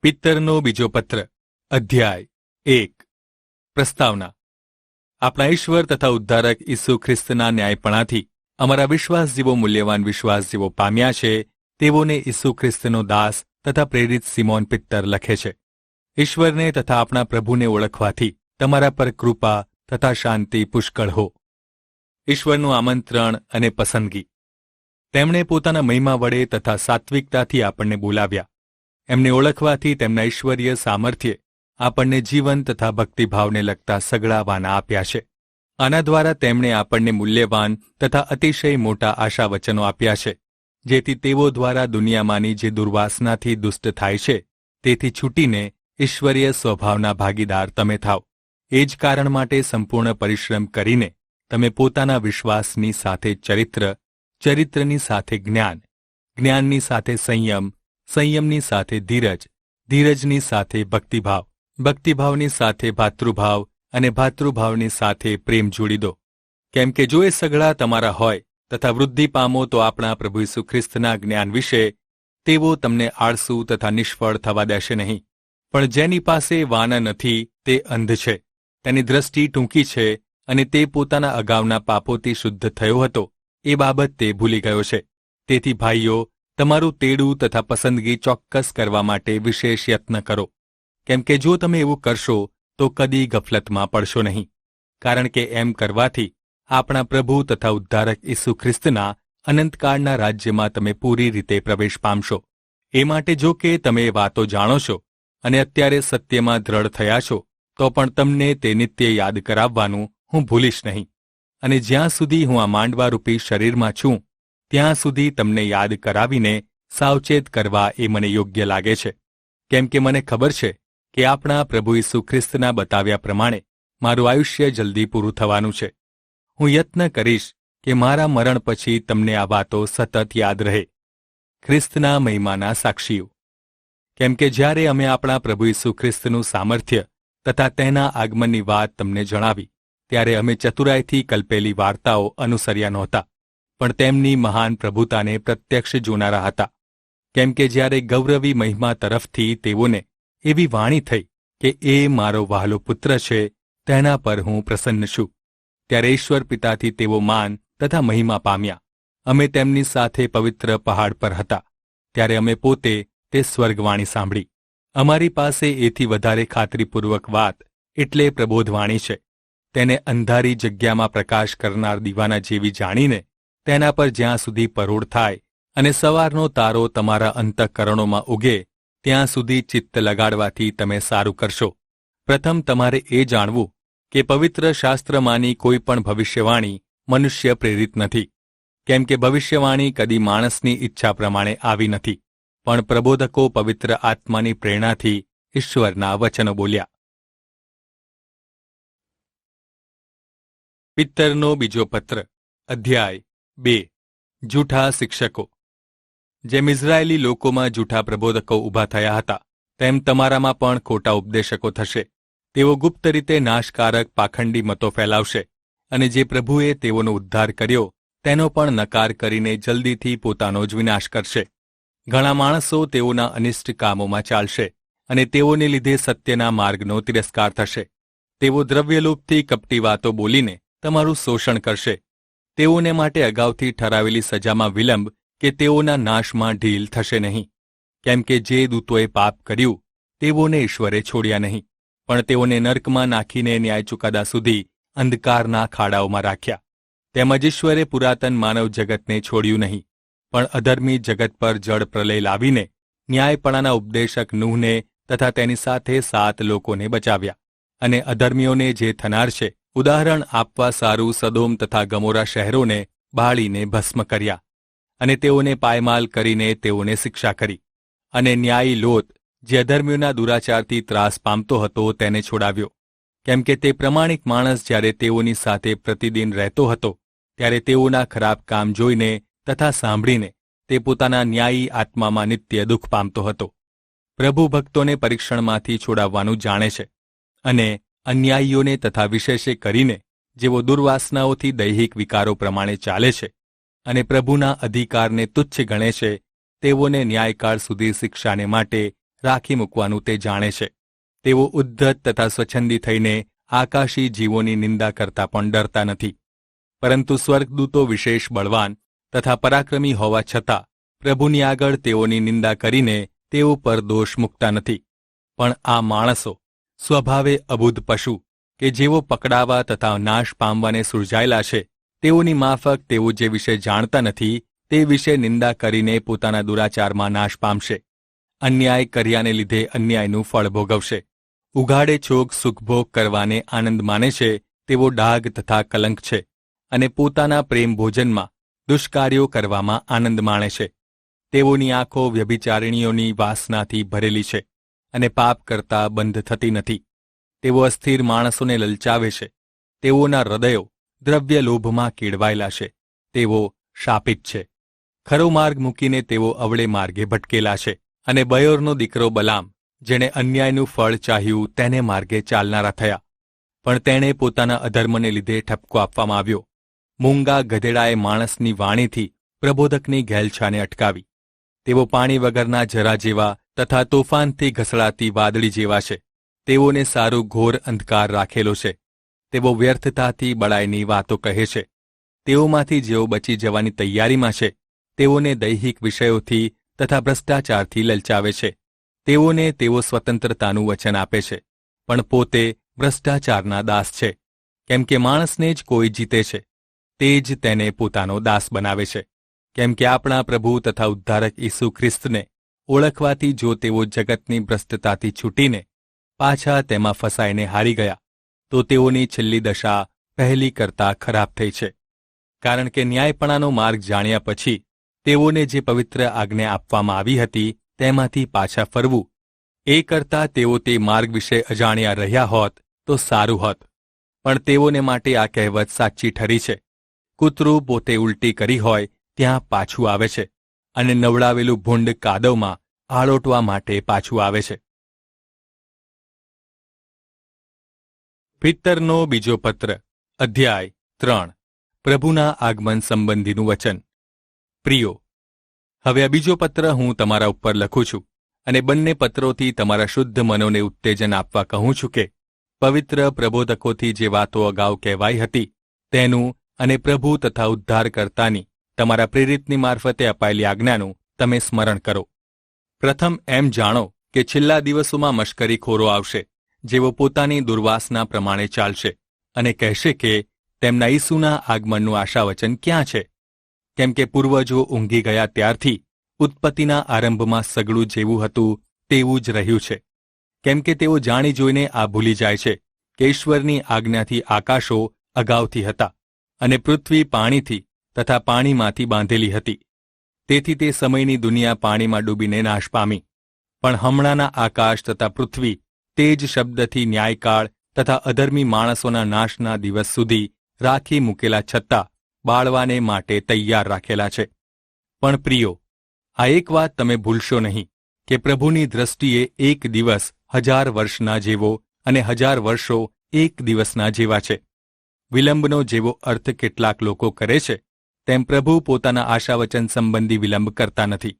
પિત્તરનો બીજો પત્ર અધ્યાય 1 પ્રસ્તાવના આપણા ઈશ્વર તથા ઉદ્ધારક ઈસુ ખ્રિસ્તના ન્યાયપણાથી અમારા વિશ્વાસ જેવો મૂલ્યવાન વિશ્વાસ જેવો પામ્યા છે તેઓને ઈસુ ખ્રિસ્તનો દાસ તથા પ્રેરિત સિમોન પિત્તર લખે છે. ઈશ્વરને તથા આપણા પ્રભુને ઓળખવાથી તમારા પર કૃપા તથા શાંતિ પુષ્કળ હો. ઈશ્વરનું આમંત્રણ અને પસંદગી. તેમણે પોતાના મહિમા વડે તથા સાત્વિકતાથી આપણને બોલાવ્યા. એમને ઓળખવાથી તેમના ઈશ્વરીય સામર્થ્યે આપણને જીવન તથા ભક્તિભાવને લગતા સઘળા વાના આપ્યા છે. આના દ્વારા તેમણે આપણને મૂલ્યવાન તથા અતિશય મોટા આશાવચનો આપ્યા છે, જેથી તેઓ દ્વારા દુનિયામાંની જે દુર્વાસનાથી દુષ્ટ થાય છે તેથી છૂટીને ઈશ્વરીય સ્વભાવના ભાગીદાર તમે થાવ. એ જ કારણ માટે સંપૂર્ણ પરિશ્રમ કરીને તમે પોતાના વિશ્વાસની સાથે ચરિત્ર, ચરિત્રની સાથે જ્ઞાન, જ્ઞાનની સાથે સંયમ, સંયમની સાથે ધીરજ, ધીરજની સાથે ભક્તિભાવ, ભક્તિભાવની સાથે ભાતૃભાવ અને ભાતૃભાવની સાથે પ્રેમ જોડી દો. કેમ કે જો એ સઘળા તમારા હોય તથા વૃદ્ધિ પામો તો આપણા પ્રભુ ઈસુ ખ્રિસ્તના જ્ઞાન વિશે તેઓ તમને આળસુ તથા નિષ્ફળ થવા દેશે નહીં. પણ જેની પાસે વાના નથી તે અંધ છે, તેની દ્રષ્ટિ ટૂંકી છે અને તે પોતાના અગાઉના પાપોથી શુદ્ધ થયો હતો એ બાબત તે ભૂલી ગયો છે. તેથી ભાઈઓ, તમારું તેડું તથા પસંદગી ચોક્કસ કરવા માટે વિશેષ યત્ન કરો. કેમ કે જો તમે એવું કરશો તો કદી ગફલતમાં પડશો નહીં, કારણ કે એમ કરવાથી આપણા પ્રભુ તથા ઉદ્ધારક ઈસુ ખ્રિસ્તના અનંતકાળના રાજ્યમાં તમે પૂરી રીતે પ્રવેશ પામશો. એ માટે જો કે તમે એ વાતો જાણો છો અને અત્યારે સત્યમાં દ્રઢ થયા છો, તો પણ તમને તે નિત્ય યાદ કરાવવાનું હું ભૂલીશ નહીં. અને જ્યાં સુધી હું આ માંડવારૂપી શરીરમાં છું ત્યાં સુધી તમને યાદ કરાવીને સાવચેત કરવા એ મને યોગ્ય લાગે છે. કેમ કે મને ખબર છે કે આપણા પ્રભુ ઈસુ ખ્રિસ્તના બતાવ્યા પ્રમાણે મારું આયુષ્ય જલ્દી પૂરું થવાનું છે. હું યત્ન કરીશ કે મારા મરણ પછી તમને આ વાતો સતત યાદ રહે. ખ્રિસ્તના મહિમાના સાક્ષીઓ. કેમ કે જ્યારે અમે આપણા પ્રભુ ઈસુ ખ્રિસ્તનું સામર્થ્ય તથા તેના આગમનની વાત તમને જણાવી ત્યારે અમે ચતુરાઈથી કલ્પેલી વાર્તાઓ અનુસર્યા નહોતા, પણ તેમની મહાન પ્રભુતાને પ્રત્યક્ષ જોનારા હતા. કેમ કે જ્યારે ગૌરવી મહિમા તરફથી તેઓને એવી વાણી થઈ કે એ મારો વહાલો પુત્ર છે, તેના પર હું પ્રસન્ન છું, ત્યારે ઈશ્વર પિતાથી તેઓ માન તથા મહિમા પામ્યા. અમે તેમની સાથે પવિત્ર પહાડ પર હતા ત્યારે અમે પોતે તે સ્વર્ગવાણી સાંભળી. અમારી પાસે એથી વધારે ખાતરીપૂર્વક વાત એટલે પ્રબોધવાણી છે. તેને અંધારી જગ્યામાં પ્રકાશ કરનાર દીવાના જેવી જાણીને તેના પર જ્યાં સુધી પરોઢ થાય અને સવારનો તારો તમારા અંતઃકરણોમાં ઉગે ત્યાં સુધી ચિત્ત લગાડવાથી તમે સારું કરશો. પ્રથમ તમારે એ જાણવું કે પવિત્ર શાસ્ત્રમાંની કોઈ પણ ભવિષ્યવાણી મનુષ્ય પ્રેરિત નથી. કેમ કે ભવિષ્યવાણી કદી માણસની ઈચ્છા પ્રમાણે આવી નથી, પણ પ્રબોધકો પવિત્ર આત્માની પ્રેરણાથી ઈશ્વરના વચનો બોલ્યા. પિત્તરનો બીજો પત્ર અધ્યાય 2 જૂઠા શિક્ષકો. જેમ ઇઝરાયેલી લોકોમાં જૂઠા પ્રબોધકો ઊભા થયા હતા, તેમ તમારામાં પણ ખોટા ઉપદેશકો થશે. તેઓ ગુપ્ત રીતે નાશકારક પાખંડી મતો ફેલાવશે અને જે પ્રભુએ તેઓનો ઉદ્ધાર કર્યો તેનો પણ નકાર કરીને જલ્દીથી પોતાનો જ વિનાશ કરશે. ઘણા માણસો તેઓના અનિષ્ટ કામોમાં ચાલશે અને તેઓને લીધે સત્યના માર્ગનો તિરસ્કાર થશે. તેઓ દ્રવ્યલોભથી કપટી વાતો બોલીને તમારું શોષણ કરશે. તેઓને માટે અગાઉથી ઠરાવેલી સજામાં વિલંબ કે તેઓના નાશમાં ઢીલ થશે નહીં. કેમ કે જે દૂતોએ પાપ કર્યું તેઓને ઈશ્વરે છોડ્યા નહીં, પણ તેઓને નર્કમાં નાખીને ન્યાય ચુકાદા સુધી અંધકારના ખાડાઓમાં રાખ્યા. તેમજ ઈશ્વરે પુરાતન માનવ જગતને છોડ્યું નહીં, પણ અધર્મી જગત પર જળ પ્રલય લાવીને ન્યાયપણાના ઉપદેશક નૂહને તથા તેની સાથે 7 લોકોને બચાવ્યા. અને અધર્મીઓને જે થનાર છે ઉદાહરણ આપવા સારું સદોમ તથા ગમોરા શહેરોને બાળીને ભસ્મ કર્યા અને તેઓને પાયમાલ કરીને તેઓને શિક્ષા કરી. અને ન્યાયી લોત જે અધર્મીઓના દુરાચારથી ત્રાસ પામતો હતો તેને છોડાવ્યો. કેમ કે તે પ્રમાણિક માણસ જ્યારે તેઓની સાથે પ્રતિદિન રહેતો હતો ત્યારે તેઓના ખરાબ કામ જોઈને તથા સાંભળીને તે પોતાના ન્યાયી આત્મામાં નિત્ય દુઃખ પામતો હતો. પ્રભુ ભક્તોને પરીક્ષણમાંથી છોડાવવાનું જાણે છે અને અન્યાયીઓને તથા વિશેષે કરીને જેઓ દુર્વાસનાઓથી દૈહિક વિકારો પ્રમાણે ચાલે છે અને પ્રભુના અધિકારને તુચ્છ ગણે છે તેઓને ન્યાયકાળ સુધી શિક્ષાને માટે રાખી મૂકવાનું તે જાણે છે. તેઓ ઉદ્ધત તથા સ્વચ્છંદી થઈને આકાશી જીવોની નિંદા કરતા પણ ડરતા નથી. પરંતુ સ્વર્ગદૂતો વિશેષ બળવાન તથા પરાક્રમી હોવા છતાં પ્રભુની આગળ તેઓની નિંદા કરીને તેઓ પર દોષ મૂકતા નથી. પણ આ માણસો સ્વભાવે અબુદ્ધ પશુ કે જેઓ પકડાવા તથા નાશ પામવાને સૂરજાયેલા છે, તેઓની માફક તેઓ જે વિશે જાણતા નથી તે વિશે નિંદા કરીને પોતાના દુરાચારમાં નાશ પામશે. અન્યાય કર્યાને લીધે અન્યાયનું ફળ ભોગવશે. ઉઘાડે છોક સુખભોગ કરવાને આનંદ માને છે તેવો ડાઘ તથા કલંક છે, અને પોતાના પ્રેમ ભોજનમાં દુષ્કાર્યો કરવામાં આનંદ માણે છે. તેઓની આંખો વ્યભિચારિણીઓની વાસનાથી ભરેલી છે અને પાપ કરતા બંધ થતી નથી. તેઓ અસ્થિર માણસોને લલચાવે છે. તેઓના હૃદયો દ્રવ્ય લોભમાં કેળવાયેલા છે. તેઓ શાપિત છે. ખરો માર્ગ મૂકીને તેઓ અવળે માર્ગે ભટકેલા છે. અને બયોરનો દીકરો બલામ, જેણે અન્યાયનું ફળ ચાહ્યું, તેને માર્ગે ચાલનારા થયા. પણ તેણે પોતાના અધર્મને લીધે ઠપકો આપવામાં આવ્યો. મૂંગા ગધેડાએ માણસની વાણીથી પ્રબોધકની ઘેલછાને અટકાવી. તેઓ પાણી વગરના જરા જેવા તથા તોફાનથી ઘસડાતી વાદળી જેવા છે. તેઓને સારું ઘોર અંધકાર રાખેલો છે. તેઓ વ્યર્થતાથી બળાઈની વાતો કહે છે. તેઓમાંથી જેઓ બચી જવાની તૈયારીમાં છે, તેઓને દૈહિક વિષયોથી તથા ભ્રષ્ટાચારથી લલચાવે છે. તેઓને તેઓ સ્વતંત્રતાનું વચન આપે છે, પણ પોતે ભ્રષ્ટાચારના દાસ છે. કેમ કે માણસને જ કોઈ જીતે છે, તે જ તેને પોતાનો દાસ બનાવે છે. કેમ કે આપણા પ્રભુ તથા ઉદ્ધારક ઈસુ ખ્રિસ્તને ઓળખવાથી જો તેઓ જગતની ભ્રષ્ટતાથી છૂટીને પાછા તેમાં ફસાઈને હારી ગયા, તો તેઓની છેલ્લી દશા પહેલી કરતાં ખરાબ થઈ છે. કારણ કે ન્યાયપણાનો માર્ગ જાણ્યા પછી તેઓને જે પવિત્ર આજ્ઞા આપવામાં આવી હતી તેમાંથી પાછા ફરવું, એ કરતાં તેઓ તે માર્ગ વિશે અજાણ્યા રહ્યા હોત તો સારું હોત. પણ તેઓને માટે આ કહેવત સાચી ઠરી છે: કૂતરું પોતે ઉલટી કરી હોય ત્યાં પાછું આવે છે, અને નવડાવેલું ભૂંડ કાદવમાં આળોટવા માટે પાછું આવે છે. પિત્તરનો બીજો પત્ર, અધ્યાય 3. પ્રભુના આગમન સંબંધીનું વચન. પ્રિયો, હવે આ બીજો પત્ર હું તમારા ઉપર લખું છું, અને બંને પત્રોથી તમારા શુદ્ધ મનોને ઉત્તેજન આપવા કહું છું કે પવિત્ર પ્રબોધકોથી જે વાતો અગાઉ કહેવાઈ હતી તેનું અને પ્રભુ તથા ઉદ્ધારકર્તાની તમારા પ્રેરિતની મારફતે અપાયેલી આજ્ઞાનું તમે સ્મરણ કરો. પ્રથમ એમ જાણો કે છેલ્લા દિવસોમાં મશ્કરીખોરો આવશે, જેઓ પોતાની દુર્વાસના પ્રમાણે ચાલશે અને કહેશે કે તેમના ઈસુના આગમનનું આશાવચન ક્યાં છે? કેમ કે પૂર્વજો ઊંઘી ગયા ત્યારથી ઉત્પત્તિના આરંભમાં સગળું જેવું હતું તેવું જ રહ્યું છે. કેમ કે તેઓ જાણી જોઈને આ ભૂલી જાય છે કે ઈશ્વરની આજ્ઞાથી આકાશો અગાઉથી હતા, અને પૃથ્વી પાણીથી તથા પાણીમાંથી બાંધેલી હતી. તેથી તે સમયની દુનિયા પાણીમાં ડૂબીને નાશ પામી. પણ હમણાંના આકાશ તથા પૃથ્વી તે જ શબ્દથી ન્યાયકાળ તથા અધર્મી માણસોના નાશના દિવસ સુધી રાખી મૂકેલા છતાં બાળવાને માટે તૈયાર રાખેલા છે. પણ પ્રિયો, આ એક વાત તમે ભૂલશો નહીં કે પ્રભુની દ્રષ્ટિએ એક દિવસ 1000 વર્ષના જેવો અને 1000 વર્ષો એક દિવસના જેવા છે. વિલંબનો જેવો અર્થ કેટલાક લોકો કરે છે, તેમ પ્રભુ પોતાના આશાવચન સંબંધી વિલંબ કરતા નથી.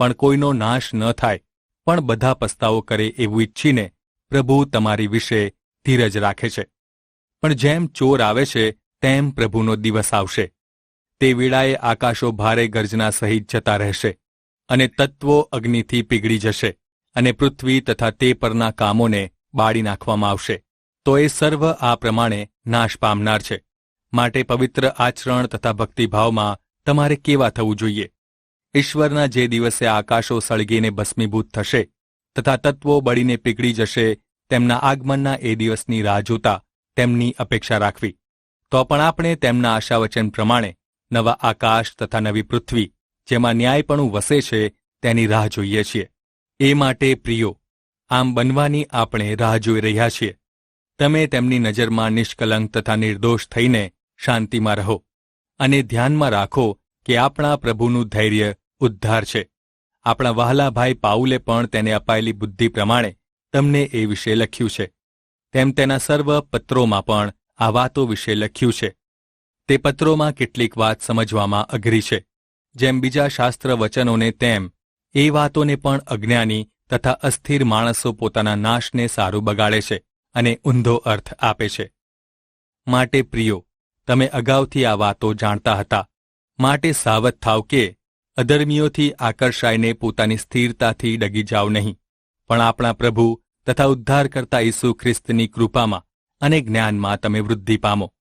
પણ કોઈનો નાશ ન થાય, પણ બધા પસ્તાવો કરે એવું ઈચ્છીને પ્રભુ તમારી વિશે ધીરજ રાખે છે. પણ જેમ ચોર આવે છે તેમ પ્રભુનો દિવસ આવશે. તે વેળાએ આકાશો ભારે ગર્જના સહિત જતા રહેશે, અને તત્વો અગ્નિથી પીગળી જશે, અને પૃથ્વી તથા તે પરના કામોને બાળી નાખવામાં આવશે. તો એ સર્વ આ પ્રમાણે નાશ પામનાર છે. માટે પવિત્ર આચરણ તથા ભક્તિભાવમાં તમારે કેવા થવું જોઈએ? ઈશ્વરના જે દિવસે આકાશો સળગીને ભસ્મીભૂત થશે તથા તત્વો બળીને પીગળી જશે, તેમના આગમનના એ દિવસની રાહ જોતા તેમની અપેક્ષા રાખવી. તો પણ આપણે તેમના આશાવચન પ્રમાણે નવા આકાશ તથા નવી પૃથ્વી, જેમાં ન્યાયપણું વસે છે, તેની રાહ જોઈએ છીએ. એ માટે પ્રિયો, આમ બનવાની આપણે રાહ જોઈ રહ્યા છીએ. તમે તેમની નજરમાં નિષ્કલંક તથા નિર્દોષ થઈને શાંતિમાં રહો, અને ધ્યાનમાં રાખો કે આપણા પ્રભુનું ધૈર્ય ઉદ્ધાર છે. આપણા વહાલા ભાઈ પાઉલે પણ તેને અપાયેલી બુદ્ધિ પ્રમાણે તમને એ વિશે લખ્યું છે. તેમ તેના સર્વ પત્રોમાં પણ આ વાતો વિશે લખ્યું છે. તે પત્રોમાં કેટલીક વાત સમજવામાં અઘરી છે. જેમ બીજા શાસ્ત્ર વચનોને તેમ એ વાતોને પણ અજ્ઞાની તથા અસ્થિર માણસો પોતાના નાશને સારું બગાડે છે અને ઊંધો અર્થ આપે છે. માટે પ્રિયો, તમે અગાઉથી આ વાતો જાણતા હતા. માટે સાવધ થાવ કે અધર્મીઓથી આકર્ષાઈને પોતાની સ્થિરતાથી ડગી જાઓ નહીં, પણ આપણા પ્રભુ તથા ઉદ્ધારકર્તા ઈસુ ખ્રિસ્તની કૃપામાં અને જ્ઞાનમાં તમે વૃદ્ધિ પામો.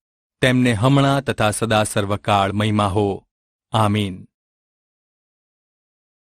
તેમને હમણાં તથા સદા સર્વકાળ મહિમા હો. આમીન.